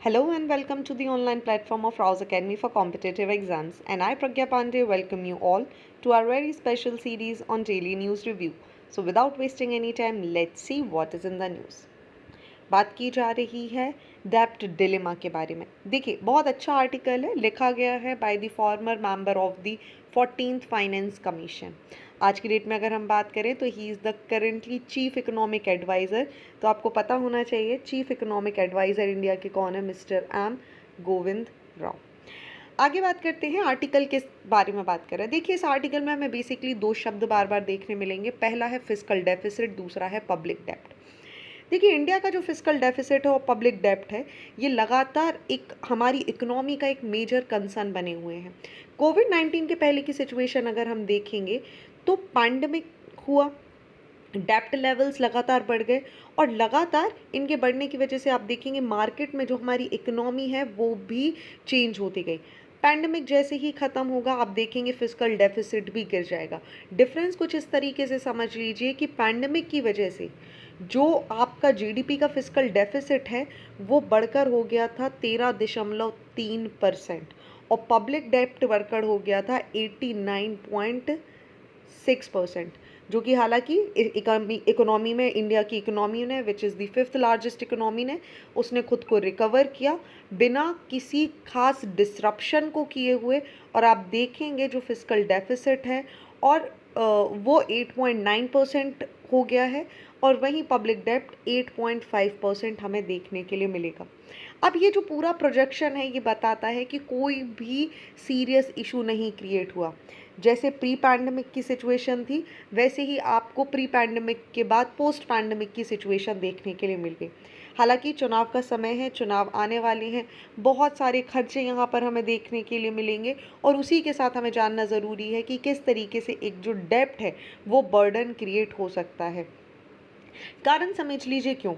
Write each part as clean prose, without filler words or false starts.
Hello and welcome to the online platform of Rouse Academy for Competitive Exams. And I, Pragya Pandey, welcome you all to our very special series on Daily News Review. So, without wasting any time, let's see what is in the news. बात की जा रही है डेप्ट dilemma के बारे में। देखिए, बहुत अच्छा आर्टिकल है, लिखा गया है by the former member of the 14th finance commission. आज की डेट में अगर हम बात करें तो he is the currently chief economic advisor. तो आपको पता होना चाहिए चीफ इकोनॉमिक एडवाइज़र इंडिया के कौन है, मिस्टर एम गोविंद राव। आगे बात करते हैं, आर्टिकल किस बारे में बात कर रहे हैं। देखिए, इस आर्टिकल में हमें बेसिकली दो शब्द बार बार देखने मिलेंगे। पहला है फिस्कल डेफिसिट, दूसरा है पब्लिक डेप्ट। देखिए, इंडिया का जो फिस्कल डेफिसिट है और पब्लिक डेप्ट है, ये लगातार एक हमारी इकोनॉमी का एक मेजर कंसर्न बने हुए हैं। कोविड-19 के पहले की सिचुएशन अगर हम देखेंगे तो पैंडेमिक हुआ, डेप्ट लेवल्स लगातार बढ़ गए और लगातार इनके बढ़ने की वजह से आप देखेंगे मार्केट में जो हमारी इकोनॉमी है वो भी चेंज होती गई। पैंडेमिक जैसे ही ख़त्म होगा आप देखेंगे फिस्कल डेफिसिट भी गिर जाएगा। डिफरेंस कुछ इस तरीके से समझ लीजिए कि पैंडेमिक की वजह से जो आपका जीडीपी का फिस्कल डेफिसिट है वो बढ़कर हो गया था 13.3% और पब्लिक डेप्ट बढ़कर हो गया था 89.6%, जो कि हालांकि इकोनॉमी में इंडिया की इकोनॉमी ने विच is the 5th largest economy ने उसने खुद को रिकवर किया बिना किसी खास डिसरप्शन को किए हुए। और आप देखेंगे जो फिस्कल डेफिसिट है और वो 8.9% हो गया है और वहीं पब्लिक डेप्ट 8.5% हमें देखने के लिए मिलेगा। अब ये जो पूरा प्रोजेक्शन है ये बताता है कि कोई भी सीरियस इशू नहीं क्रिएट हुआ। जैसे प्री पैंडमिक की सिचुएशन थी वैसे ही आपको प्री पैंडमिक के बाद पोस्ट पैंडमिक की सिचुएशन देखने के लिए मिल गई। हालांकि चुनाव का समय है, चुनाव आने वाले हैं, बहुत सारे खर्चे यहाँ पर हमें देखने के लिए मिलेंगे और उसी के साथ हमें जानना ज़रूरी है कि किस तरीके से एक जो डेप्ट है वो बर्डन क्रिएट हो सकता है। कारण समझ लीजिए क्यों।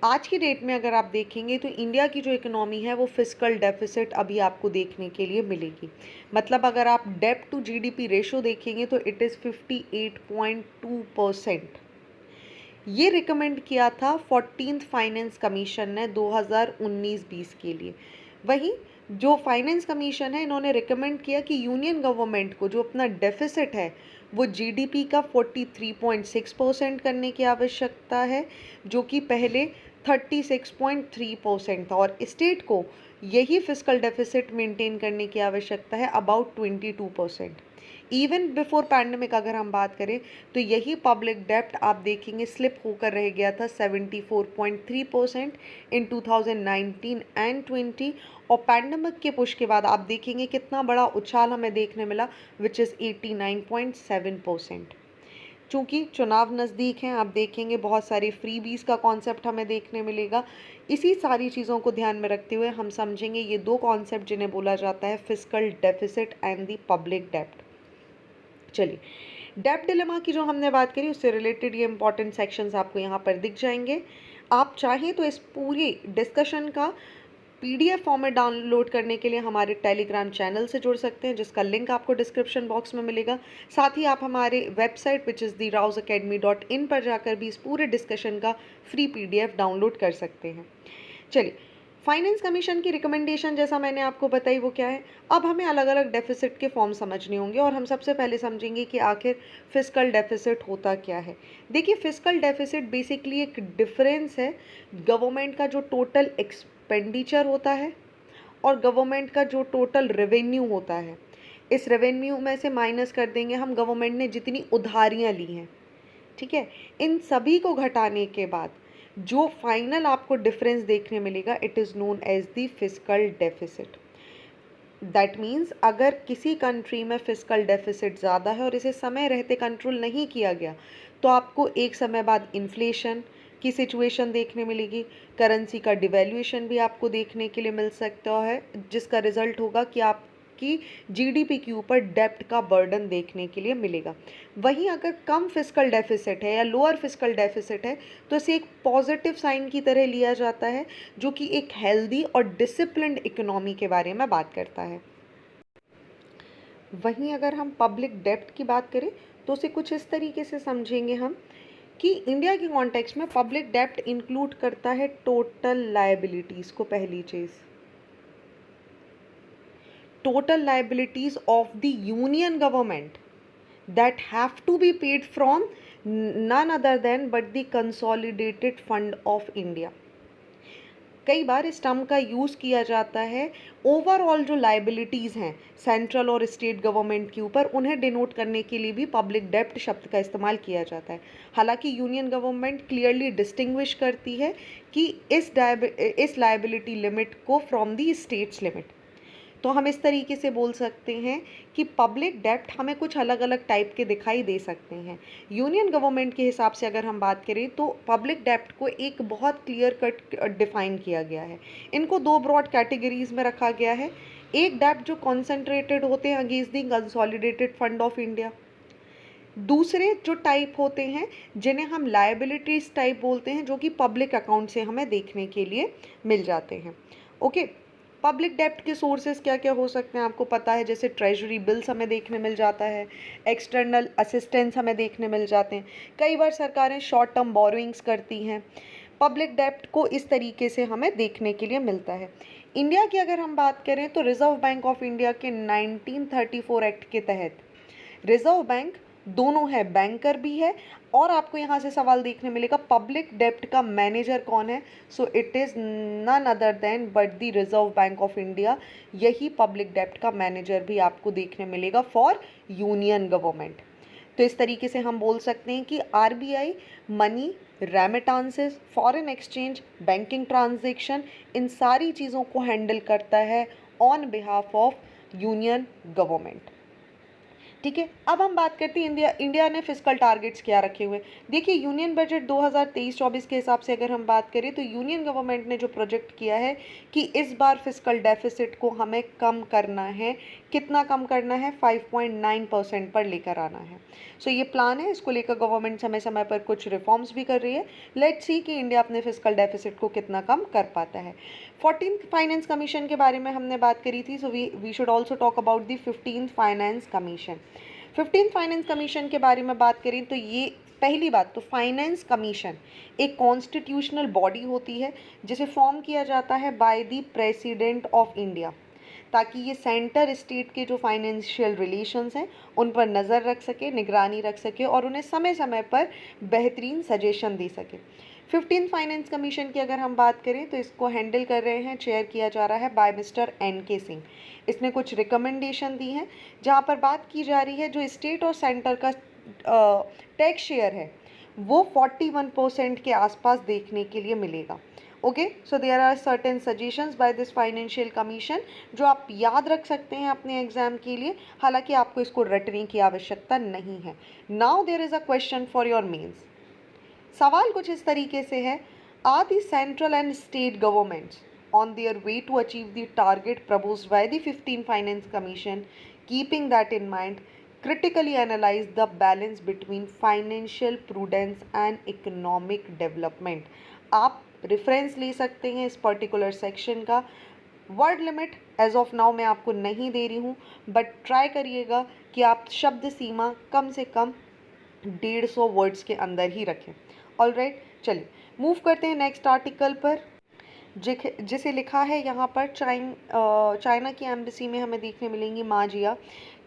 आज की डेट में अगर आप देखेंगे तो इंडिया की जो इकोनॉमी है वो फिस्कल डेफिसिट अभी आपको देखने के लिए मिलेगी। मतलब अगर आप डेप्ट टू जीडीपी रेशो देखेंगे तो इट इज़ 58.2%। ये रिकमेंड किया था 14th फाइनेंस कमीशन ने 2019-20 के लिए। वहीं जो फाइनेंस कमीशन है इन्होंने रिकमेंड किया कि यूनियन गवर्नमेंट को जो अपना डेफिसिट है वो जीडीपी का 43.6% करने की आवश्यकता है, जो कि पहले 36.3% था और स्टेट को यही फिस्कल डेफिसिट मेंटेन करने की आवश्यकता है अबाउट 22%। इवन बिफोर पैंडमिक अगर हम बात करें तो यही पब्लिक डेप्ट आप देखेंगे स्लिप होकर रह गया था 74.3% इन 2019 एंड 20 और पैंडमिक के पुश के बाद आप देखेंगे कितना बड़ा उछाल हमें देखने मिला विच इज़ 89.7%। चूँकि चुनाव नज़दीक हैं आप देखेंगे बहुत सारे फ्रीबीज़ का कॉन्सेप्ट हमें देखने मिलेगा। इसी सारी चीज़ों को ध्यान में रखते हुए हम समझेंगे ये दो कॉन्सेप्ट जिन्हें बोला जाता है fiscal deficit and the public डेप्ट। चलिए, डेप्ट डिलेमा की जो हमने बात करी उससे रिलेटेड ये इंपॉर्टेंट सेक्शंस आपको यहाँ पर दिख जाएंगे। आप चाहें तो इस पूरी डिस्कशन का पीडीएफ फॉर्मेट डाउनलोड करने के लिए हमारे टेलीग्राम चैनल से जुड़ सकते हैं जिसका लिंक आपको डिस्क्रिप्शन बॉक्स में मिलेगा। साथ ही आप हमारे वेबसाइट विच इज़ therouseacademy.in पर जाकर भी इस पूरे डिस्कशन का फ्री पीडीएफ डाउनलोड कर सकते हैं। चलिए, फाइनेंस कमीशन की रिकमेंडेशन जैसा मैंने आपको बताई वो क्या है। अब हमें अलग अलग डेफिसिट के फॉर्म समझने होंगे और हम सबसे पहले समझेंगे कि आखिर फिस्कल डेफिसिट होता क्या है। देखिए, फिस्कल डेफिसिट बेसिकली एक डिफरेंस है गवर्नमेंट का जो टोटल एक्सपेंडिचर होता है और गवर्नमेंट का जो टोटल रेवेन्यू होता है। इस रेवेन्यू में से माइनस कर देंगे हम गवर्नमेंट ने जितनी उधारियाँ ली हैं, ठीक है। इन सभी को घटाने के बाद जो फाइनल आपको डिफरेंस देखने मिलेगा it is known as the fiscal deficit. That means अगर किसी कंट्री में फिस्कल डेफिसिट ज़्यादा है और इसे समय रहते कंट्रोल नहीं किया गया तो आपको एक समय बाद इन्फ्लेशन की सिचुएशन देखने मिलेगी, करेंसी का डिवैल्यूएशन भी आपको देखने के लिए मिल सकता है जिसका रिजल्ट होगा कि आपकी जीडीपी के ऊपर डेप्ट का बर्डन देखने के लिए मिलेगा। वहीं अगर कम फिस्कल डेफिसिट है या लोअर फिस्कल डेफिसिट है तो इसे एक पॉजिटिव साइन की तरह लिया जाता है जो कि एक हेल्दी और डिसिप्लिन्ड इकोनॉमी के बारे में बात करता है। वहीं अगर हम पब्लिक डेप्ट की बात करें तो उसे कुछ इस तरीके से समझेंगे हम कि इंडिया के कॉन्टेक्स्ट में पब्लिक डेप्ट इंक्लूड करता है टोटल लायबिलिटीज़ को। पहली चीज़, total liabilities of the union government that have to be paid from none other than but the consolidated fund of India। कई बार इस टर्म का यूज़ किया जाता है ओवरऑल जो लाइबिलिटीज़ हैं सेंट्रल और स्टेट गवर्नमेंट के ऊपर, उन्हें डिनोट करने के लिए भी पब्लिक डेप्ट शब्द का इस्तेमाल किया जाता है। हालांकि यूनियन गवर्नमेंट क्लियरली डिस्टिंग्विश करती है कि इस लाइबिलिटी लिमिट को फ्रॉम दी स्टेट्स लिमिट। तो हम इस तरीके से बोल सकते हैं कि पब्लिक डेप्ट हमें कुछ अलग अलग टाइप के दिखाई दे सकते हैं। यूनियन गवर्नमेंट के हिसाब से अगर हम बात करें तो पब्लिक डेप्ट को एक बहुत क्लियर कट डिफाइन किया गया है। इनको दो ब्रॉड कैटेगरीज में रखा गया है। एक डेप्ट जो कॉन्सेंट्रेटेड होते हैं against the consolidated fund of India, दूसरे जो टाइप होते हैं जिन्हें हम लायबिलिटीज टाइप बोलते हैं, जो कि पब्लिक अकाउंट से हमें देखने के लिए मिल जाते हैं। ओके, पब्लिक डेप्ट के सोर्सेज क्या क्या हो सकते हैं आपको पता है, जैसे ट्रेजरी बिल्स हमें देखने मिल जाता है, एक्सटर्नल असिस्टेंस हमें देखने मिल जाते हैं, कई बार सरकारें शॉर्ट टर्म बोरोइंग्स करती हैं। पब्लिक डेप्ट को इस तरीके से हमें देखने के लिए मिलता है। इंडिया की अगर हम बात करें तो रिजर्व बैंक ऑफ इंडिया के 1934 एक्ट के तहत रिजर्व बैंक दोनों है, बैंकर भी है, और आपको यहाँ से सवाल देखने मिलेगा पब्लिक डेप्ट का मैनेजर कौन है। So it is none other than but the Reserve Bank of India. यही पब्लिक डेप्ट का मैनेजर भी आपको देखने मिलेगा फॉर यूनियन गवर्नमेंट। तो इस तरीके से हम बोल सकते हैं कि RBI money, remittances, foreign exchange, banking transaction, इन सारी चीज़ों को हैंडल करता है on behalf of union government. ठीक है, अब हम बात करते हैं इंडिया ने फिस्कल टारगेट्स क्या रखे हुए। देखिए, यूनियन बजट 2023-24 के हिसाब से अगर हम बात करें तो यूनियन गवर्नमेंट ने जो प्रोजेक्ट किया है कि इस बार फिस्कल डेफिसिट को हमें कम करना है। कितना कम करना है? 5.9% पर लेकर आना है। सो ये प्लान है, इसको लेकर गवर्नमेंट समय समय पर कुछ रिफॉर्म्स भी कर रही है। लेट्स सी कि इंडिया अपने फिस्कल डेफिसिट को कितना कम कर पाता है। 14th फाइनेंस कमीशन के बारे में हमने बात करी थी, so we should also talk about the 15th finance commission. 15th finance commission के बारे में बात करें तो ये पहली बात तो फाइनेंस कमीशन एक कॉन्स्टिट्यूशनल बॉडी होती है जिसे फॉर्म किया जाता है by the president of India, ताकि ये सेंटर स्टेट के जो फाइनेंशियल रिलेशंस हैं उन पर नज़र रख सके, निगरानी रख सके और उन्हें समय समय पर बेहतरीन सजेशन दे सके। 15th फाइनेंस कमीशन की अगर हम बात करें तो इसको हैंडल कर रहे हैं, चेयर किया जा रहा है बाय मिस्टर NK सिंह। इसने कुछ रिकमेंडेशन दी हैं जहाँ पर बात की जा रही है जो स्टेट और सेंटर का टैक्स शेयर है वो 41% के आसपास देखने के लिए मिलेगा। Okay, so there are certain suggestions by this financial commission जो आप याद रख सकते हैं अपने एग्जाम के लिए, हालांकि आपको इसको रटने की आवश्यकता नहीं है। Now there is a question for your mains. सवाल कुछ इस तरीके से है, are the central and state governments on their way to achieve the target proposed by the 15th Finance Commission, keeping that in mind, critically analyze the balance between financial prudence and economic development। आप reference ले सकते हैं इस particular section का। Word limit as of now मैं आपको नहीं दे रही हूँ, बट ट्राई करिएगा कि आप शब्द सीमा कम से कम 150 वर्ड्स के अंदर ही रखें। ऑलराइट, चलिए मूव करते हैं नेक्स्ट आर्टिकल पर, जिसे लिखा है यहाँ पर चाइना की एम्बेसी में हमें देखने मिलेंगी माजिया।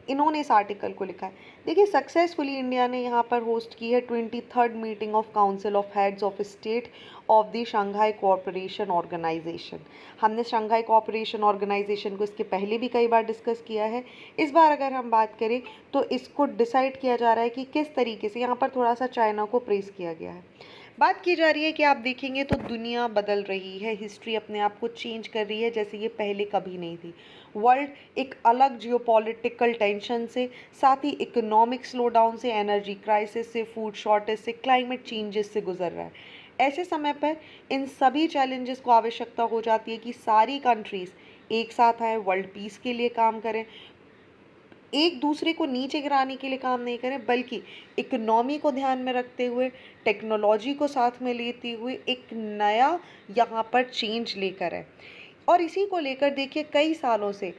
इन्होंने इस आर्टिकल को लिखा है। देखिए, सक्सेसफुली इंडिया ने यहाँ पर होस्ट की है 23rd meeting of council of heads of state of the Shanghai Cooperation Organisation. हमने शंघाई कोऑपरेशन ऑर्गेनाइजेशन को इसके पहले भी कई बार डिस्कस किया है। इस बार अगर हम बात करें तो इसको डिसाइड किया जा रहा है कि किस तरीके से, यहाँ पर थोड़ा सा चाइना को प्रेस किया गया है। बात की जा रही है कि आप देखेंगे तो दुनिया बदल रही है, हिस्ट्री अपने आप को चेंज कर रही है जैसे ये पहले कभी नहीं थी। वर्ल्ड एक अलग जियोपॉलिटिकल टेंशन से, साथ ही इकोनॉमिक स्लोडाउन से, एनर्जी क्राइसिस से, फूड शॉर्टेज से, क्लाइमेट चेंजेस से गुजर रहा है। ऐसे समय पर इन सभी चैलेंजेस को आवश्यकता हो जाती है कि सारी कंट्रीज़ एक साथ आएँ, वर्ल्ड पीस के लिए काम करें, एक दूसरे को नीचे गिराने के लिए काम नहीं करें, बल्कि इकोनॉमी को ध्यान में रखते हुए, टेक्नोलॉजी को साथ में लेते हुए एक नया यहाँ पर चेंज लेकर आए। और इसी को लेकर देखिए कई सालों से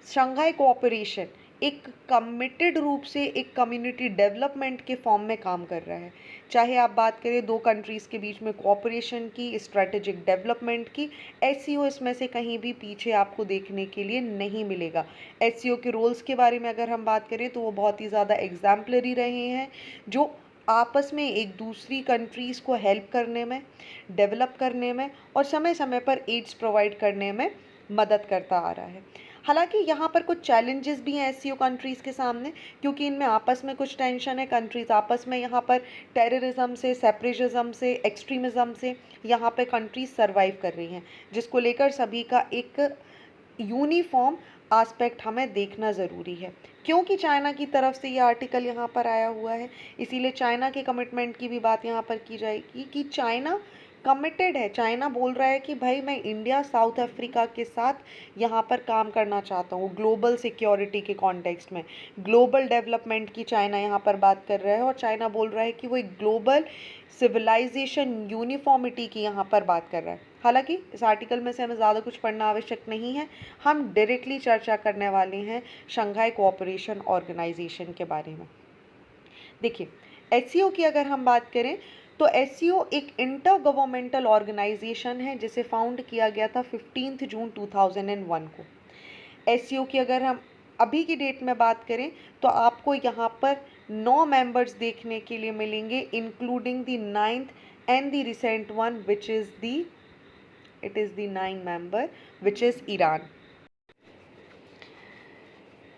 शंघाई कोऑपरेशन एक कमिटेड रूप से एक कम्युनिटी डेवलपमेंट के फॉर्म में काम कर रहा है। चाहे आप बात करें दो कंट्रीज़ के बीच में कोऑपरेशन की, स्ट्रेटेजिक डेवलपमेंट की, एससीओ इसमें से कहीं भी पीछे आपको देखने के लिए नहीं मिलेगा। एससीओ के रोल्स के बारे में अगर हम बात करें तो वो बहुत ही ज़्यादा एग्जाम्पलरी रहे हैं, जो आपस में एक दूसरी कंट्रीज़ को हेल्प करने में, डेवलप करने में और समय समय पर एड्स प्रोवाइड करने में मदद करता आ रहा है। हालांकि यहाँ पर कुछ चैलेंजेस भी हैं एससीओ कंट्रीज़ के सामने, क्योंकि इनमें आपस में कुछ टेंशन है, कंट्रीज़ आपस में यहाँ पर टेररिज्म से, सेपरेटिज्म से, एक्सट्रीमिज्म से यहाँ पर कंट्रीज सर्वाइव कर रही हैं, जिसको लेकर सभी का एक यूनिफॉर्म आस्पेक्ट हमें देखना ज़रूरी है। क्योंकि चाइना की तरफ से ये आर्टिकल यहाँ पर आया हुआ है, इसीलिए चाइना के कमिटमेंट की भी बात यहाँ पर की जाएगी कि चाइना कमिटेड है। चाइना बोल रहा है कि भाई मैं इंडिया, साउथ अफ्रीका के साथ यहाँ पर काम करना चाहता हूँ ग्लोबल सिक्योरिटी के कॉन्टेक्स्ट में। ग्लोबल डेवलपमेंट की चाइना यहाँ पर बात कर रहा है और चाइना बोल रहा है कि वो एक ग्लोबल सिविलाइजेशन यूनिफॉर्मिटी की यहाँ पर बात कर रहा है। हालांकि इस आर्टिकल में से हमें ज़्यादा कुछ पढ़ना आवश्यक नहीं है, हम डायरेक्टली चर्चा करने वाले हैं शंघाई कोऑपरेशन ऑर्गेनाइजेशन के बारे में। देखिए, एससीओ की अगर हम बात करें तो एससीओ एक इंटर गवर्नमेंटल ऑर्गेनाइजेशन है जिसे फाउंड किया गया था 15 जून 2001 को। एससीओ की अगर हम अभी की डेट में बात करें तो आपको यहाँ पर 9 मेंबर्स देखने के लिए मिलेंगे, including the 9th and the recent one which is the it is the 9 member which is Iran.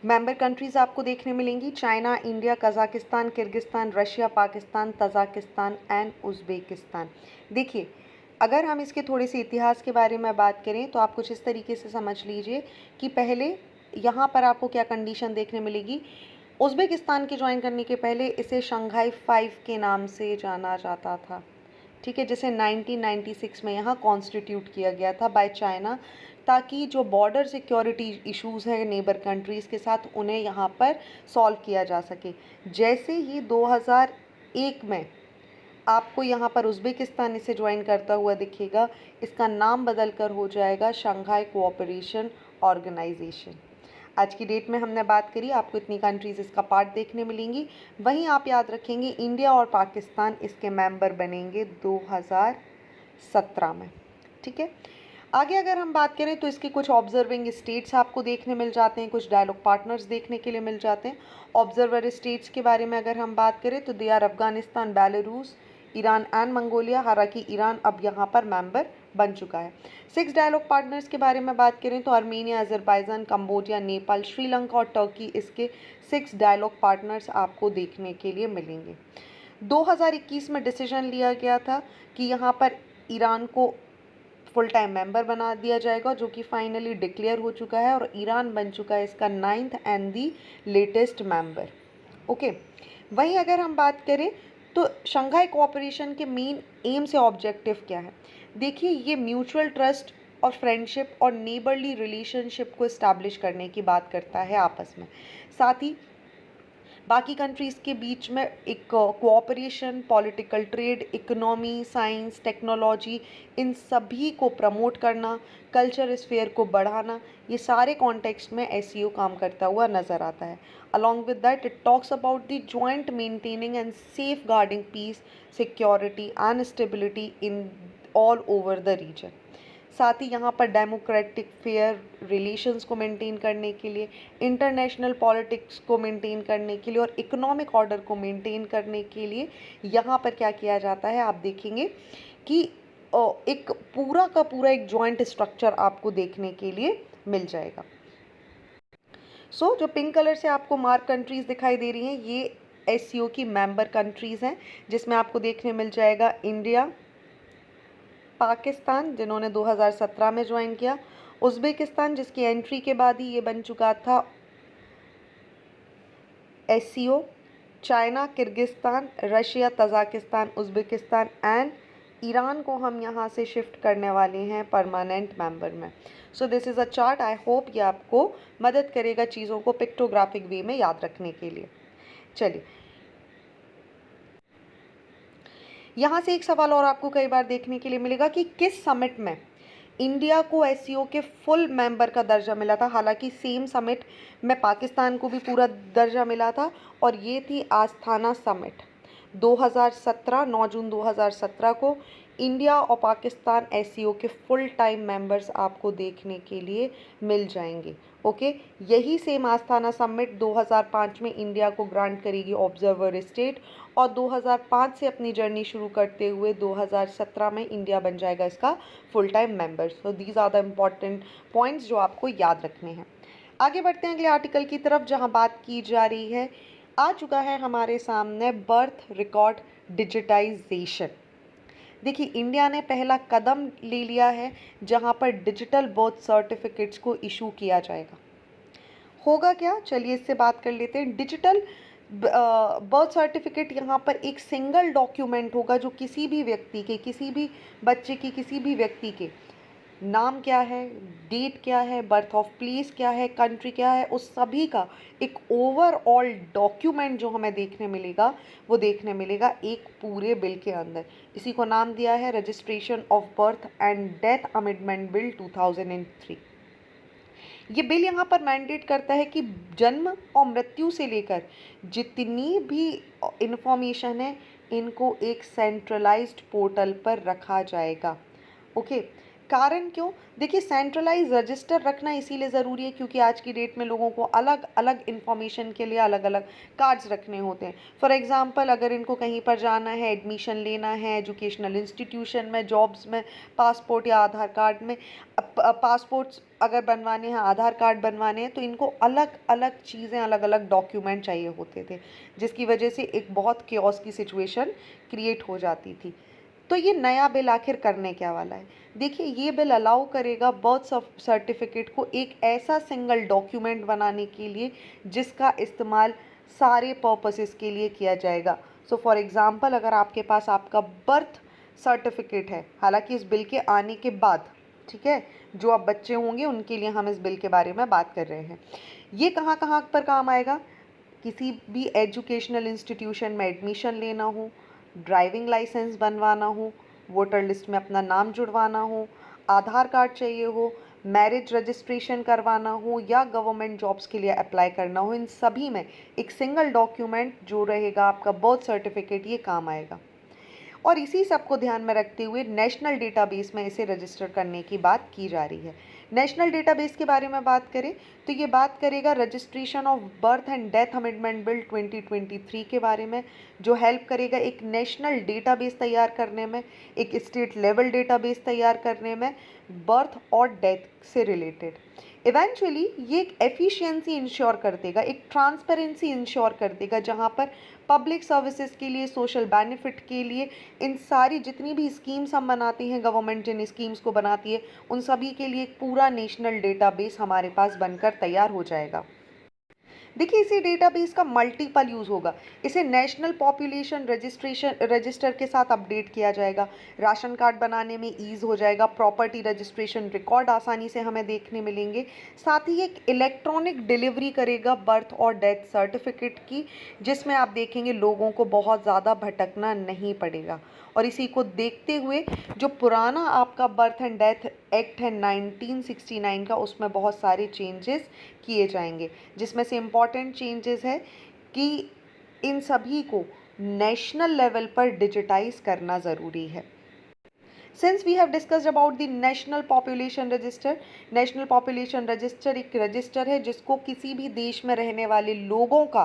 Member countries आपको देखने मिलेंगी China, India, Kazakhstan, Kyrgyzstan, Russia, Pakistan, Tajikistan and Uzbekistan. देखिए, अगर हम इसके थोड़े से इतिहास के बारे में बात करें तो आप कुछ इस तरीके से समझ लीजिए कि पहले यहाँ पर आपको क्या कंडीशन देखने मिलेगी। उज़्बेकिस्तान के ज्वाइन करने के पहले इसे शंघाई 5 के नाम से जाना जाता था, ठीक है, जिसे 1996 में यहाँ कॉन्स्टिट्यूट किया गया था बाय चाइना, ताकि जो बॉर्डर सिक्योरिटी इश्यूज़ हैं नेबर कंट्रीज़ के साथ उन्हें यहाँ पर सॉल्व किया जा सके। जैसे ही 2001 में आपको यहाँ पर उज़्बेकिस्तान इसे ज्वाइन करता हुआ दिखेगा, इसका नाम बदल कर हो जाएगा शंघाई कोऑपरेशन ऑर्गेनाइजेशन। आज की डेट में हमने बात करी, आपको इतनी कंट्रीज़ इसका पार्ट देखने मिलेंगी। वहीं आप याद रखेंगे इंडिया और पाकिस्तान इसके मेंबर बनेंगे 2017 में, ठीक है। आगे अगर हम बात करें तो इसके कुछ ऑब्जर्विंग स्टेट्स आपको देखने मिल जाते हैं, कुछ डायलॉग पार्टनर्स देखने के लिए मिल जाते हैं। ऑब्जर्वर स्टेट्स के बारे में अगर हम बात करें तो they are Afghanistan, Belarus, Iran and Mongolia. हालांकि ईरान अब यहाँ पर मेंबर बन चुका है। 6 डायलॉग पार्टनर्स के बारे में बात करें तो Armenia, Azerbaijan, Cambodia, Nepal, Sri Lanka और टर्की इसके 6 डायलॉग पार्टनर्स आपको देखने के लिए मिलेंगे। 2021 में डिसीजन लिया गया था कि यहाँ पर ईरान को फुल टाइम मेंबर बना दिया जाएगा, जो कि फाइनली डिक्लेयर हो चुका है और ईरान बन चुका है इसका 9th and the latest member. Okay, वहीं अगर हम बात करें तो शंघाई कोऑपरेशन के मेन एम से ऑब्जेक्टिव क्या है। देखिए, ये म्यूचुअल ट्रस्ट और फ्रेंडशिप और नेबरली रिलेशनशिप को इस्टेब्लिश करने की बात करता है आपस में। साथ ही बाकी कंट्रीज़ के बीच में एक cooperation, political trade, economy, science, technology, इन सभी को प्रमोट करना, कल्चर स्फेयर को बढ़ाना, ये सारे कॉन्टेक्स्ट में एससीओ काम करता हुआ नज़र आता है। Along with that it talks about the joint maintaining and safeguarding peace, security and stability in all over the region. साथ ही यहाँ पर डेमोक्रेटिक फेयर रिलेशंस को मेंटेन करने के लिए, इंटरनेशनल पॉलिटिक्स को मेंटेन करने के लिए और इकोनॉमिक ऑर्डर को मेंटेन करने के लिए यहाँ पर क्या किया जाता है, आप देखेंगे कि एक पूरा का पूरा एक जॉइंट स्ट्रक्चर आपको देखने के लिए मिल जाएगा। सो जो पिंक कलर से आपको मार्क कंट्रीज़ दिखाई दे रही हैं, ये एससीओ की मेंबर कंट्रीज़ हैं, जिसमें आपको देखने मिल जाएगा इंडिया, पाकिस्तान जिन्होंने 2017 में ज्वाइन किया, उज़्बेकिस्तान जिसकी एंट्री के बाद ही ये बन चुका था SCO, China, Kyrgyzstan, Russia, Tajikistan, Uzbekistan and Iran को हम यहाँ से शिफ्ट करने वाले हैं परमानेंट मेंबर में। So this is a chart. I hope ये आपको मदद करेगा चीज़ों को पिक्टोग्राफिक वे में याद रखने के लिए। चलिए, यहाँ से एक सवाल और आपको कई बार देखने के लिए मिलेगा कि किस समिट में इंडिया को एससीओ के फुल मेंबर का दर्जा मिला था। हालांकि सेम समिट में पाकिस्तान को भी पूरा दर्जा मिला था, और ये थी आस्थाना समिट 2017, 9 जून 2017 को। इंडिया और पाकिस्तान एससीओ के फुल टाइम मेंबर्स आपको देखने के लिए मिल जाएंगे। ओके, यही सेम आस्थाना समिट 2005 में इंडिया को ग्रांट करेगी ऑब्जर्वर स्टेट, और 2005 से अपनी जर्नी शुरू करते हुए 2017 में इंडिया बन जाएगा इसका full time member. So these are the important points जो आपको याद रखने हैं। आगे बढ़ते हैं अगले आर्टिकल की तरफ, जहां बात की जा रही है, आ चुका है हमारे सामने बर्थ रिकॉर्ड डिजिटाइजेशन। देखिए, इंडिया ने पहला कदम ले लिया है जहां पर डिजिटल बर्थ सर्टिफिकेट्स को इशू किया जाएगा। होगा क्या, चलिए इससे बात कर लेते हैं। डिजिटल बर्थ सर्टिफिकेट यहाँ पर एक सिंगल डॉक्यूमेंट होगा जो किसी भी व्यक्ति के, किसी भी बच्चे की, किसी भी व्यक्ति के नाम क्या है, डेट क्या है, बर्थ ऑफ प्लेस क्या है, कंट्री क्या है, उस सभी का एक ओवरऑल डॉक्यूमेंट जो हमें देखने मिलेगा, वो देखने मिलेगा एक पूरे बिल के अंदर। इसी को नाम दिया है registration of birth and death amendment bill 2003। ये बिल यहाँ पर मैंडेट करता है कि जन्म और मृत्यु से लेकर जितनी भी इंफॉर्मेशन है, इनको एक सेंट्रलाइज्ड पोर्टल पर रखा जाएगा। ओके, कारण क्यों? देखिए, सेंट्रलाइज रजिस्टर रखना इसीलिए ज़रूरी है क्योंकि आज की डेट में लोगों को अलग अलग इन्फॉर्मेशन के लिए अलग अलग कार्ड्स रखने होते हैं। फॉर एग्जांपल, अगर इनको कहीं पर जाना है, एडमिशन लेना है एजुकेशनल इंस्टीट्यूशन में, जॉब्स में, पासपोर्ट या आधार कार्ड में, पासपोर्ट्स अगर बनवाने हैं, आधार कार्ड बनवाने हैं, तो इनको अलग अलग चीज़ें, अलग अलग डॉक्यूमेंट चाहिए होते थे, जिसकी वजह से एक बहुत केओस की सिचुएशन क्रिएट हो जाती थी। तो ये नया बिल आखिर करने क्या वाला है? देखिए, ये बिल अलाउ करेगा बर्थ सर्टिफिकेट को एक ऐसा सिंगल डॉक्यूमेंट बनाने के लिए जिसका इस्तेमाल सारे पर्पसेस के लिए किया जाएगा। सो फॉर एग्जांपल, अगर आपके पास आपका बर्थ सर्टिफिकेट है, हालांकि इस बिल के आने के बाद, ठीक है, जो अब बच्चे होंगे उनके लिए हम इस बिल के बारे में बात कर रहे हैं, ये कहाँ कहाँ पर काम आएगा? किसी भी एजुकेशनल इंस्टीट्यूशन में एडमिशन लेना हो, ड्राइविंग लाइसेंस बनवाना हो, वोटर लिस्ट में अपना नाम जुड़वाना हो, आधार कार्ड चाहिए हो, मैरिज रजिस्ट्रेशन करवाना हो, या गवर्नमेंट जॉब्स के लिए अप्लाई करना हो, इन सभी में एक सिंगल डॉक्यूमेंट जो रहेगा आपका बर्थ सर्टिफिकेट, ये काम आएगा। और इसी सब को ध्यान में रखते हुए नेशनल डेटाबेस में इसे रजिस्टर करने की बात की जा रही है। नेशनल डेटाबेस के बारे में बात करें तो ये बात करेगा registration of birth and death amendment bill 2023 के बारे में, जो हेल्प करेगा एक नेशनल डेटाबेस तैयार करने में, एक स्टेट लेवल डेटाबेस तैयार करने में, बर्थ और डेथ से रिलेटेड। इवेंचुअली ये एक एफिशिएंसी इंश्योर कर देगा, एक ट्रांसपेरेंसी इंश्योर कर देगा, जहाँ पर पब्लिक सर्विसेज के लिए, सोशल बेनिफिट के लिए, इन सारी जितनी भी स्कीम्स हम बनाती हैं, गवर्नमेंट जिन स्कीम्स को बनाती है, उन सभी के लिए एक पूरा नेशनल डेटाबेस हमारे पास बनकर तैयार हो जाएगा। देखिए, इसी डेटाबेस का मल्टीपल यूज़ होगा। इसे नेशनल पॉपुलेशन रजिस्टर के साथ अपडेट किया जाएगा, राशन कार्ड बनाने में ईज़ हो जाएगा, प्रॉपर्टी रजिस्ट्रेशन रिकॉर्ड आसानी से हमें देखने मिलेंगे। साथ ही एक इलेक्ट्रॉनिक डिलीवरी करेगा बर्थ और डेथ सर्टिफिकेट की, जिसमें आप देखेंगे लोगों को बहुत ज़्यादा भटकना नहीं पड़ेगा। और इसी को देखते हुए जो पुराना आपका बर्थ एंड डेथ एक्ट है 1969 का, उसमें बहुत सारे चेंजेस किए जाएंगे, जिसमें से इम्पॉर्टेंट चेंजेस है कि इन सभी को नेशनल लेवल पर डिजिटाइज करना ज़रूरी है। Since we have discussed about the National Population Register, national population register एक रजिस्टर है जिसको किसी भी देश में रहने वाले लोगों का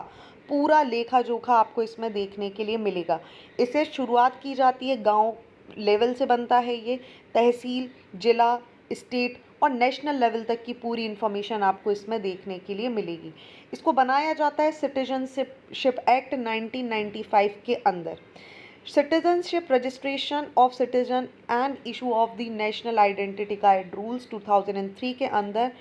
पूरा लेखा जोखा आपको इसमें देखने के लिए मिलेगा। इसे शुरुआत की जाती है गांव लेवल से, बनता है ये, तहसील, जिला, स्टेट और नेशनल लेवल तक की पूरी इन्फॉर्मेशन आपको इसमें देखने के लिए मिलेगी। इसको बनाया जाता है सिटीजनशिप एक्ट 1995 के अंदर। Citizenship registration of citizen and issue of the national identity card rules 2003 के अंदर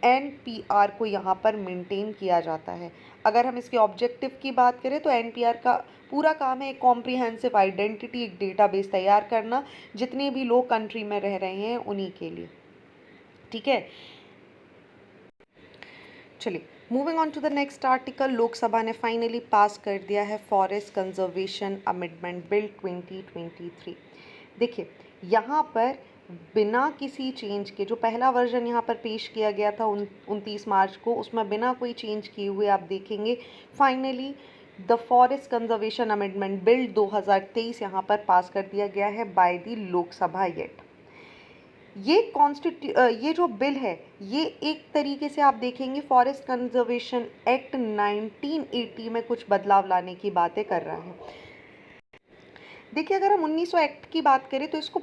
एनपीआर को यहाँ पर मेंटेन किया जाता है। अगर हम इसके ऑब्जेक्टिव की बात करें तो एनपीआर का पूरा काम है एक कॉम्प्रिहेंसिव आइडेंटिटी, एक डेटाबेस तैयार करना, जितने भी लोग कंट्री में रह रहे हैं उन्हीं के लिए। ठीक है, चलिए moving on to the next article. Lok Sabha ने फाइनली पास कर दिया है फॉरेस्ट कंजर्वेशन अमेंडमेंट बिल 2023। देखिए, यहाँ पर बिना किसी चेंज के, जो पहला वर्जन यहाँ पर पेश किया गया था 29 मार्च को, उसमें बिना कोई चेंज किए हुए आप देखेंगे finally the forest conservation amendment bill 2023 यहाँ पर पास कर दिया गया है बाय द लोकसभा येट। ये जो बिल है, ये एक तरीके से आप देखेंगे फॉरेस्ट कंजर्वेशन एक्ट 1980 में कुछ बदलाव लाने की बातें कर रहा है। देखिए, अगर हम 1900 एक्ट की बात करें तो इसको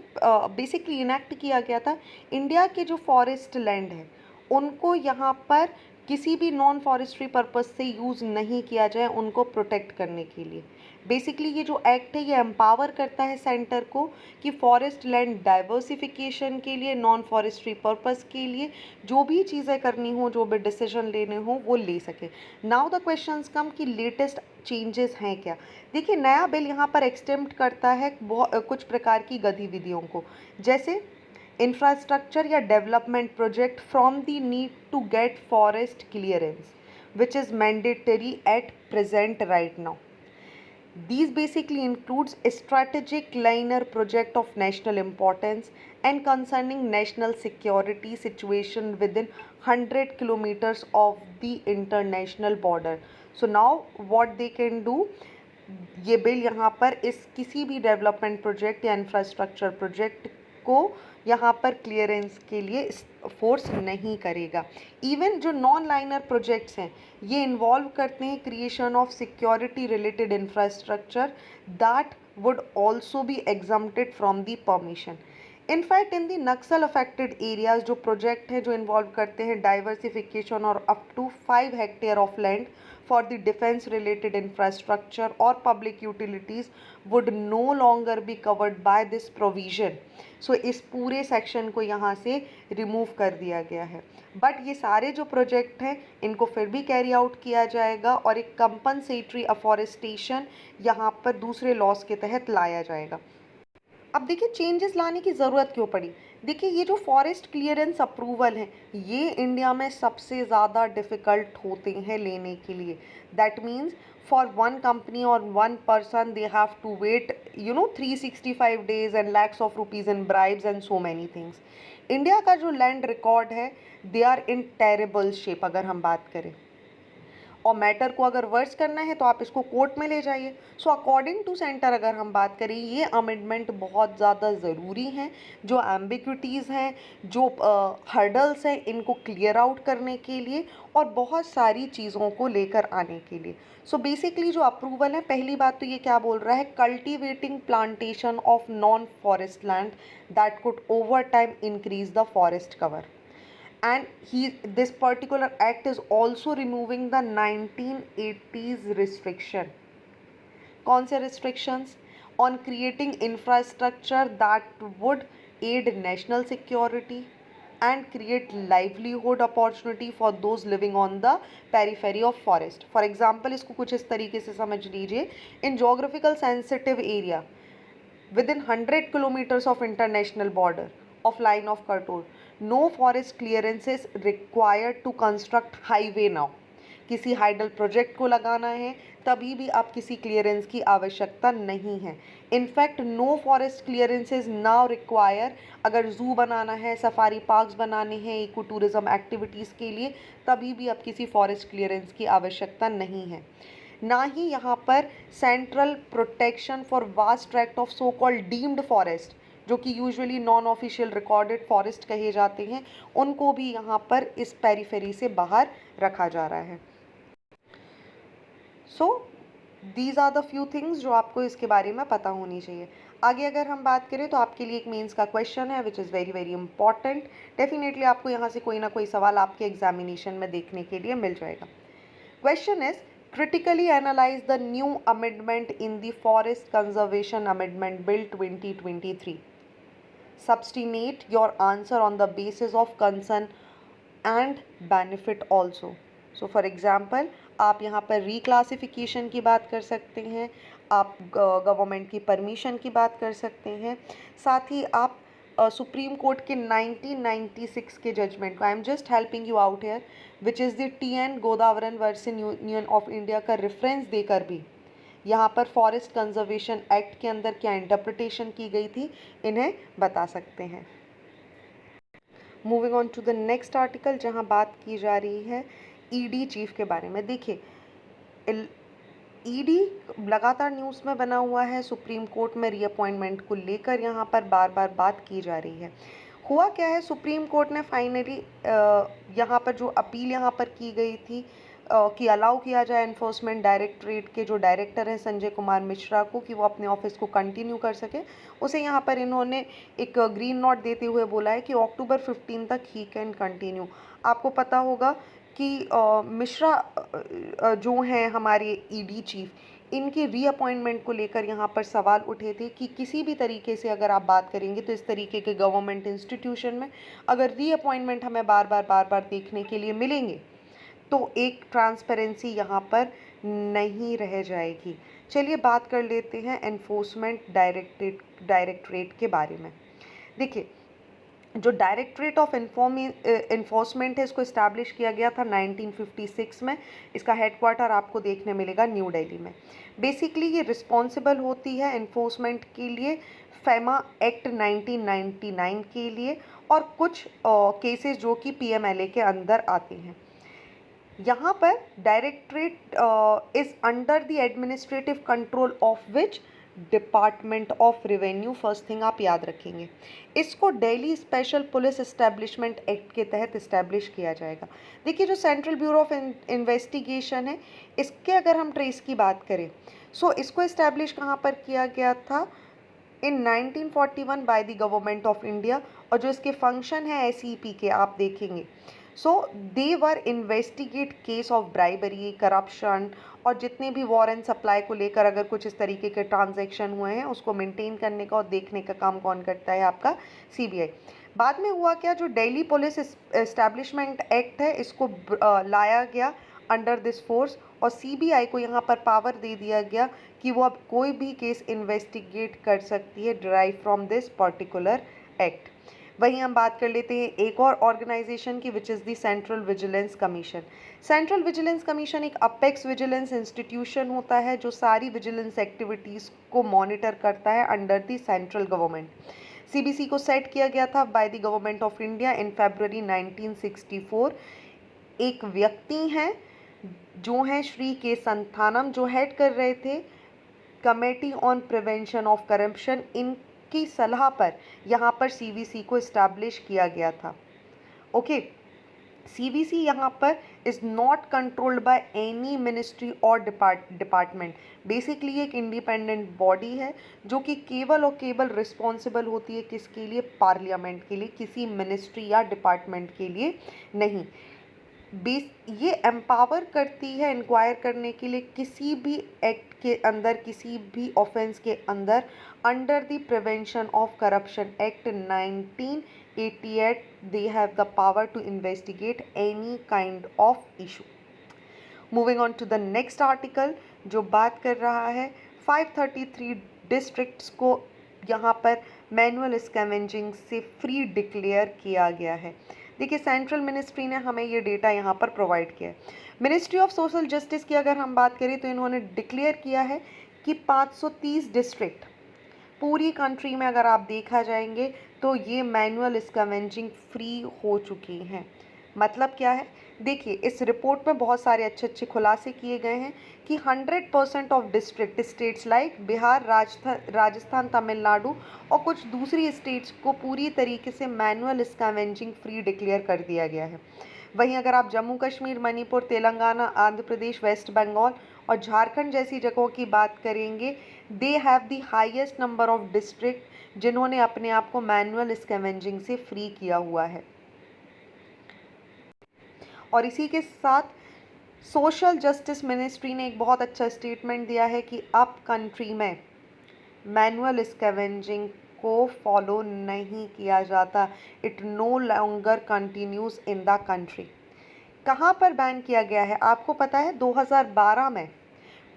बेसिकली इनैक्ट किया गया था। इंडिया के जो फॉरेस्ट लैंड है उनको यहाँ पर किसी भी नॉन फॉरेस्ट्री पर्पस से यूज़ नहीं किया जाए, उनको प्रोटेक्ट करने के लिए। बेसिकली ये जो एक्ट है ये एम्पावर करता है सेंटर को कि फॉरेस्ट लैंड डाइवर्सिफिकेशन के लिए, नॉन फॉरेस्ट्री पर्पस के लिए जो भी चीज़ें करनी हो, जो भी डिसीजन लेने हो, वो ले सके। नाउ द क्वेश्चंस कम कि लेटेस्ट चेंजेस हैं क्या। देखिए, नया बिल यहाँ पर एक्सटेम्प्ट करता है कुछ प्रकार की गतिविधियों को, जैसे इंफ्रास्ट्रक्चर या development project from the need to get forest clearance which is mandatory at present right now. These basically includes a strategic liner project of national importance and concerning national security situation within 100 kilometers of the international border. So now what they can do, ये bill यहाँ पर इस किसी भी development project या infrastructure project को यहाँ पर क्लियरेंस के लिए फोर्स नहीं करेगा। इवन जो नॉन लाइनर प्रोजेक्ट्स हैं ये इन्वॉल्व करते हैं creation of security related infrastructure that would also be exempted from the permission. In fact in the Naxal affected areas जो प्रोजेक्ट हैं जो इन्वॉल्व करते हैं डाइवर्सिफिकेशन और up to 5 hectare of land for the defence related infrastructure और public utilities would no longer be covered by this provision. So इस पूरे section को यहाँ से रिमूव कर दिया गया है। बट ये सारे जो प्रोजेक्ट हैं इनको फिर भी कैरी आउट किया जाएगा और एक कंपनसेटरी अफॉरेस्टेशन यहाँ पर दूसरे लॉस के तहत लाया जाएगा। अब देखिए, चेंजेस लाने की ज़रूरत क्यों पड़ी। देखिए, ये जो फॉरेस्ट क्लियरेंस अप्रूवल है ये इंडिया में सबसे ज़्यादा डिफ़िकल्ट होते हैं लेने के लिए। That means for one company और one person they have to wait 365 days and lakhs of rupees in bribes and so many things. India का जो लैंड रिकॉर्ड है they are in terrible shape अगर हम बात करें, और मैटर को अगर वर्स करना है तो आप इसको कोर्ट में ले जाइए। सो अकॉर्डिंग टू सेंटर अगर हम बात करें ये अमेंडमेंट बहुत ज़्यादा ज़रूरी हैं। जो एम्बिग्विटीज़ हैं, जो हर्डल्स हैं, इनको क्लियर आउट करने के लिए और बहुत सारी चीज़ों को लेकर आने के लिए। सो बेसिकली जो अप्रूवल है, पहली बात तो ये क्या बोल रहा है, cultivating plantation of non forest land that could over time increase the forest cover. And this particular act is also removing the 1980s restriction. कौन से restrictions? On creating infrastructure that would aid national security and create livelihood opportunity for those living on the periphery of forest. For example, इसको कुछ इस तरीके से समझ लीजिए, in geographical sensitive area within 100 kilometers of international border of line of control, no forest clearance is required to construct highway now. किसी hydel project को लगाना है तभी भी आप किसी क्लियरेंस की आवश्यकता नहीं है। In fact no forest clearance is now require अगर जू बनाना है, सफारी पार्क्स बनाने हैं, इको टूरिज्म एक्टिविटीज़ के लिए, तभी भी अब किसी फॉरेस्ट क्लियरेंस की आवश्यकता नहीं है। ना ही यहाँ पर central protection for vast tract of so called deemed forest, जो कि usually non official recorded forest कहे जाते हैं, उनको भी यहाँ पर इस पेरिफेरी से बाहर रखा जा रहा है। So these are the few things जो आपको इसके बारे में पता होनी चाहिए। आगे अगर हम बात करें तो आपके लिए एक मेंस का क्वेश्चन है which is very very important. Definitely आपको यहाँ से कोई ना कोई सवाल आपके एग्जामिनेशन में देखने के लिए मिल जाएगा। Question is critically analyze the new amendment in the Forest Conservation Amendment Bill 2023. Substantiate your answer on the basis of concern and benefit also. So for example, आप यहाँ पर रिक्लासिफिकेशन की बात कर सकते हैं, आप गवर्नमेंट की परमिशन की बात कर सकते हैं, साथ ही आप सुप्रीम कोर्ट के 1996 के जजमेंट को, I am just helping you out here, which is the TN Godavarman versus Union of India का रेफरेंस देकर भी यहाँ पर फॉरेस्ट कंजर्वेशन एक्ट के अंदर क्या इंटरप्रिटेशन की गई थी इन्हें बता सकते हैं। Moving on to the next article, जहां बात की जा रही है ईडी चीफ के बारे में। देखिए, ईडी लगातार न्यूज़ में बना हुआ है, सुप्रीम कोर्ट में रीअपॉइंटमेंट को लेकर यहाँ पर बार बार बात की जा रही है। हुआ क्या है, सुप्रीम कोर्ट ने फाइनली यहाँ पर जो अपील यहाँ पर की गई थी कि अलाउ किया जाए एनफोर्समेंट डायरेक्टरेट के जो डायरेक्टर हैं संजय कुमार मिश्रा को, कि वो अपने ऑफिस को कंटिन्यू कर सके, उसे यहाँ पर इन्होंने एक ग्रीन नोट देते हुए बोला है कि अक्टूबर 15 तक ही कैन कंटिन्यू। आपको पता होगा कि मिश्रा जो हैं हमारे ईडी चीफ, इनके रीअपॉइंटमेंट को लेकर यहाँ पर सवाल उठे थे कि किसी भी तरीके से अगर आप बात करेंगे तो इस तरीके के गवर्नमेंट इंस्टीट्यूशन में अगर रीअपॉइंटमेंट हमें बार बार देखने के लिए मिलेंगे तो एक ट्रांसपेरेंसी यहाँ पर नहीं रह जाएगी। चलिए बात कर लेते हैं एनफोर्समेंट डायरेक्टरेट के बारे में। देखिए, जो डायरेक्टरेट ऑफ इन्फोर्समेंट है, इसको इस्टेब्लिश किया गया था 1956 में। इसका हेडक्वार्टर आपको देखने मिलेगा न्यू दिल्ली में। बेसिकली ये रिस्पॉन्सिबल होती है इन्फोर्समेंट के लिए फेमा एक्ट 1999 के लिए और कुछ केसेस जो कि पीएमएलए के अंदर आते हैं। यहाँ पर directorate is under the administrative control of which department of revenue. First thing आप याद रखेंगे, इसको Delhi special police establishment act के तहत इस्टेब्लिश किया जाएगा। देखिए, जो सेंट्रल ब्यूरो ऑफ इन्वेस्टिगेशन है, इसके अगर हम ट्रेस की बात करें, सो इसको इस्टेब्लिश कहाँ पर किया गया था, in 1941 by the government of India. और जो इसके फंक्शन है एसईपी के, आप देखेंगे, so they were investigate case of bribery, corruption और जितने भी वॉर एंड सप्लाई को लेकर अगर कुछ इस तरीके के ट्रांजैक्शन हुए हैं उसको मेंटेन करने का और देखने का काम कौन करता है, आपका सीबीआई। बाद में हुआ क्या, जो दिल्ली पुलिस एस्टैब्लिशमेंट एक्ट है, इसको लाया गया अंडर दिस फोर्स और सीबीआई को यहाँ पर पावर दे दिया गया कि वो अब कोई भी केस इन्वेस्टिगेट कर सकती है derive from this particular act. वहीं हम बात कर लेते हैं एक और ऑर्गेनाइजेशन की, which is the central vigilance commission. Central vigilance commission एक अपेक्स विजिलेंस इंस्टीट्यूशन होता है जो सारी विजिलेंस एक्टिविटीज़ को मॉनिटर करता है under the central government. CBC को सेट किया गया था by the government of India in February 1964। एक व्यक्ति हैं जो हैं श्री के संथानम, जो हेड कर रहे थे committee on prevention of corruption. इनकी सलाह पर यहाँ पर सीबीसी को इस्टेब्लिश किया गया था। ओके, सीबीसी यहाँ पर is not controlled by any ministry और डिपार्टमेंट। बेसिकली एक इंडिपेंडेंट बॉडी है जो कि केवल और केवल रिस्पॉन्सिबल होती है किसके लिए, पार्लियामेंट के लिए, किसी मिनिस्ट्री या डिपार्टमेंट के लिए नहीं। ये एम्पावर करती है इंक्वायर करने के लिए किसी भी एक्ट के अंदर, किसी भी ऑफेंस के अंदर under the prevention of corruption act 1988। They have the power to investigate any kind of issue. Moving on to the next article, जो बात कर रहा है 533 डिस्ट्रिक्ट्स को यहाँ पर मैनुअल स्कैवेंजिंग से फ्री डिक्लेयर किया गया है। देखिए, सेंट्रल मिनिस्ट्री ने हमें ये डेटा यहाँ पर प्रोवाइड किया है। मिनिस्ट्री ऑफ सोशल जस्टिस की अगर हम बात करें तो इन्होंने डिक्लेयर किया है कि 530 डिस्ट्रिक्ट पूरी कंट्री में अगर आप देखा जाएंगे तो ये मैनुअल स्कैवेंजिंग फ्री हो चुकी हैं। मतलब क्या है, देखिए इस रिपोर्ट में बहुत सारे अच्छे अच्छे खुलासे किए गए हैं कि 100% of district states like Bihar, Rajasthan, Tamil Nadu और कुछ दूसरी स्टेट्स को पूरी तरीके से मैनुअल स्कैवेंजिंग फ्री डिक्लेयर कर दिया गया है। वहीं अगर आप जम्मू कश्मीर, मणिपुर, तेलंगाना, आंध्र प्रदेश, वेस्ट बंगाल और झारखंड जैसी जगहों की बात करेंगे, दे have the highest number of district जिन्होंने अपने आप को मैनुअल स्कैवेंजिंग से फ्री किया हुआ है। और इसी के साथ सोशल जस्टिस मिनिस्ट्री ने एक बहुत अच्छा स्टेटमेंट दिया है कि अब कंट्री में मैनुअल स्कैवेंजिंग को फॉलो नहीं किया जाता। It no longer continues in the country. कहाँ पर बैन किया गया है, आपको पता है 2012 में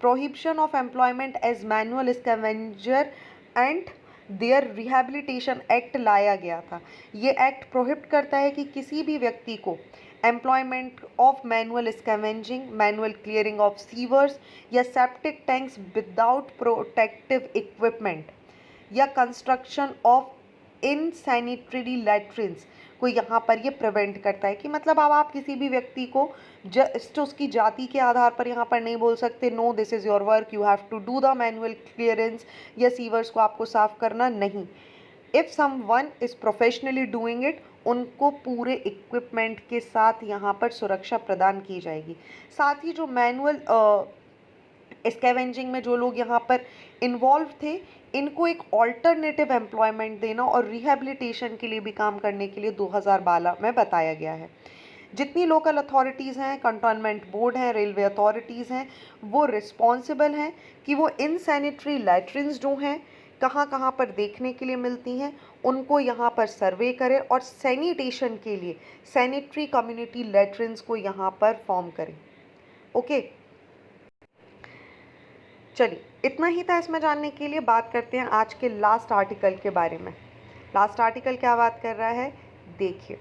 prohibition of employment as manual scavenger and their rehabilitation act लाया गया था। ये एक्ट प्रोहिबिट करता है कि किसी भी व्यक्ति को employment of manual scavenging, manual clearing of sewers या septic tanks without protective equipment या कंस्ट्रक्शन ऑफ इनसैनिटरी लैट्रिन्स को यहाँ पर ये प्रिवेंट करता है कि मतलब अब आप किसी भी व्यक्ति को जस्ट उसकी जाति के आधार पर यहाँ पर नहीं बोल सकते no this is your work, you have to do the manual clearance या सीवर्स को आपको साफ करना नहीं। If someone is professionally doing it, उनको पूरे इक्विपमेंट के साथ यहाँ पर सुरक्षा प्रदान की जाएगी। साथ ही जो मैनुअल स्कैवेंजिंग में जो लोग यहाँ पर इन्वॉल्व थे, इनको एक ऑल्टरनेटिव एम्प्लॉयमेंट देना और रिहेबिलिटेशन के लिए भी काम करने के लिए 2012 में बताया गया है। जितनी लोकल अथॉरिटीज़ हैं, कंटोनमेंट बोर्ड हैं, रेलवे अथॉरिटीज़ हैं, वो रिस्पॉन्सिबल हैं कि वो इनसैनिटरी लैट्रिन्स जो हैं कहाँ कहाँ पर देखने के लिए मिलती हैं, उनको यहाँ पर सर्वे करें और सैनिटेशन के लिए सैनिटरी कम्युनिटी लैट्रिन्स को यहाँ पर फॉर्म करें। ओके, चलिए इतना ही था इसमें जानने के लिए। बात करते हैं आज के लास्ट आर्टिकल के बारे में। लास्ट आर्टिकल क्या बात कर रहा है, देखिए,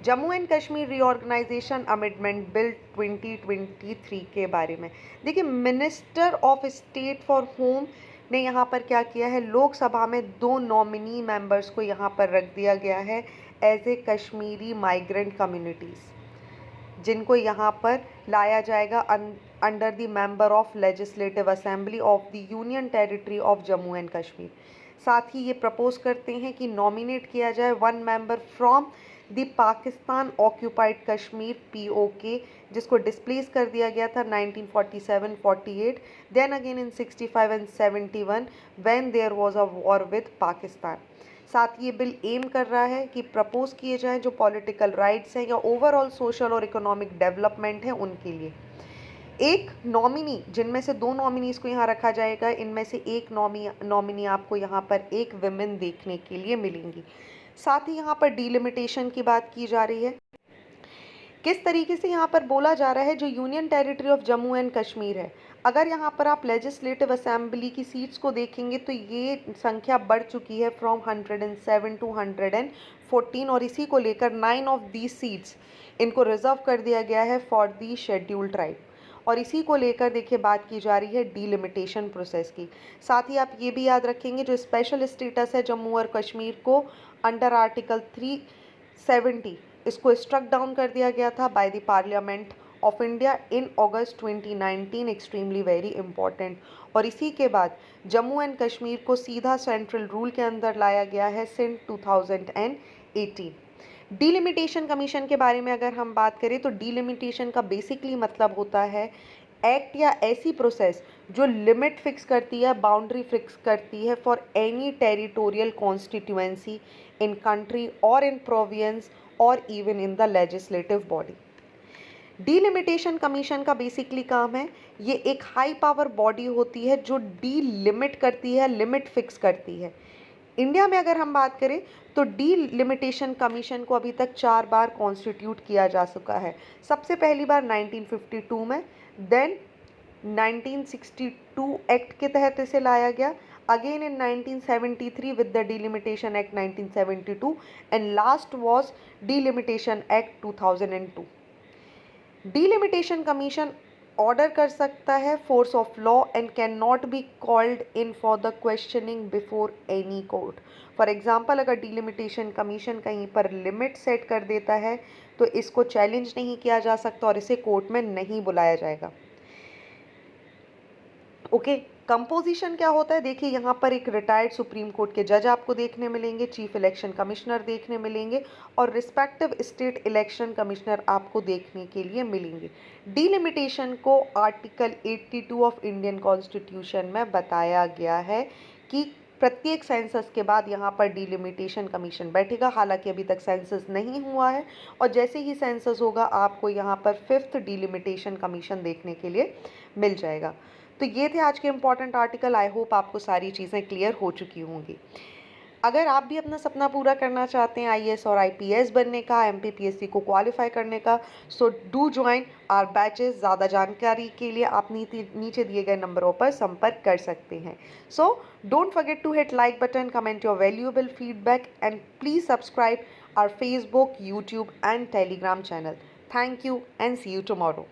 Jammu and Kashmir reorganisation amendment bill 2023 के बारे में। देखिए, minister of state for home ने यहाँ पर क्या किया है, लोकसभा में 2 नॉमिनी मेंबर्स को यहाँ पर रख दिया गया है as a Kashmiri migrant communities, जिनको यहाँ पर लाया जाएगा under the member of legislative assembly of the union territory of Jammu and Kashmir. साथ ही ये प्रपोज करते हैं कि नॉमिनेट किया जाए 1 member from the Pakistan occupied Kashmir POK, जिसको डिस्प्लेस कर दिया गया था 1947-48, then again in 65 and 71 when there was a war with Pakistan. साथ ही ये बिल एम कर रहा है कि प्रपोज किए जाएं जो पॉलिटिकल राइट्स हैं या ओवरऑल सोशल और इकोनॉमिक डेवलपमेंट है उनके लिए। एक नॉमिनी, जिनमें से 2 नॉमिनीज़ को यहाँ रखा जाएगा, इनमें से एक नॉमिनी आपको यहाँ पर एक विमेन देखने के लिए मिलेंगी। साथ ही यहाँ पर डिलिमिटेशन की बात की जा रही है। किस तरीके से यहाँ पर बोला जा रहा है, जो union territory of Jammu and Kashmir है, अगर यहाँ पर आप लेजिस्लेटिव असेंबली की सीट्स को देखेंगे तो ये संख्या बढ़ चुकी है फ्रॉम 107 टू 114, और इसी को लेकर 9 ऑफ दी सीट्स इनको रिजर्व कर दिया गया है फॉर दी शेड्यूल्ड ट्राइब। और इसी को लेकर देखिए बात की जा रही है डिलिमिटेशन प्रोसेस की। साथ ही आप ये भी याद रखेंगे, जो स्पेशल स्टेटस है जम्मू और कश्मीर को अंडर आर्टिकल 370, इसको स्ट्रक डाउन कर दिया गया था by the parliament of India in August 2019, extremely very important. और इसी के बाद जम्मू एंड कश्मीर को सीधा सेंट्रल रूल के अंदर लाया गया है सिंस 2018। डिलिमिटेशन कमीशन के बारे में अगर हम बात करें तो डिलिमिटेशन का बेसिकली मतलब होता है एक्ट या ऐसी प्रोसेस जो लिमिट फिक्स करती है, बाउंड्री फिक्स करती है for any territorial constituency in country और इन प्रोविंस और even in the legislative body. Delimitation commission का बेसिकली काम है, ये एक हाई पावर बॉडी होती है जो डीलिमिट करती है, लिमिट फिक्स करती है। इंडिया में अगर हम बात करें तो डीलिमिटेशन कमीशन को अभी तक 4 बार कॉन्स्टिट्यूट किया जा चुका है। सबसे पहली बार 1952 में, देन 1962 एक्ट के तहत इसे लाया गया, again in 1973 with the delimitation act 1972, and last was delimitation act 2002। Delimitation commission order कर सकता है force of law and can not be called in for the questioning before any court. For example, अगर delimitation commission कहीं पर limit set कर देता है तो इसको चैलेंज नहीं किया जा सकता और इसे कोर्ट में नहीं बुलाया जाएगा। ओके, कंपोजिशन क्या होता है, देखिए यहाँ पर एक रिटायर्ड सुप्रीम कोर्ट के जज आपको देखने मिलेंगे, चीफ इलेक्शन कमिश्नर देखने मिलेंगे और रिस्पेक्टिव स्टेट इलेक्शन कमिश्नर आपको देखने के लिए मिलेंगे। डिलिमिटेशन को आर्टिकल 82 ऑफ इंडियन कॉन्स्टिट्यूशन में बताया गया है कि प्रत्येक सेंसस के बाद यहाँ पर डिलिमिटेशन कमीशन बैठेगा। हालांकि अभी तक सेंसस नहीं हुआ है और जैसे ही सेंसस होगा आपको यहाँ पर 5th डिलिमिटेशन कमीशन देखने के लिए मिल जाएगा। तो ये थे आज के इम्पॉर्टेंट आर्टिकल। आई होप आपको सारी चीज़ें क्लियर हो चुकी होंगी। अगर आप भी अपना सपना पूरा करना चाहते हैं IAS और IPS बनने का, MPPSC को क्वालिफाई करने का, so do join our batches. ज़्यादा जानकारी के लिए आप नीचे दिए गए नंबरों पर संपर्क कर सकते हैं। So don't forget to hit like button, comment your valuable feedback and please subscribe our Facebook, YouTube and Telegram channel. Thank you and see you tomorrow.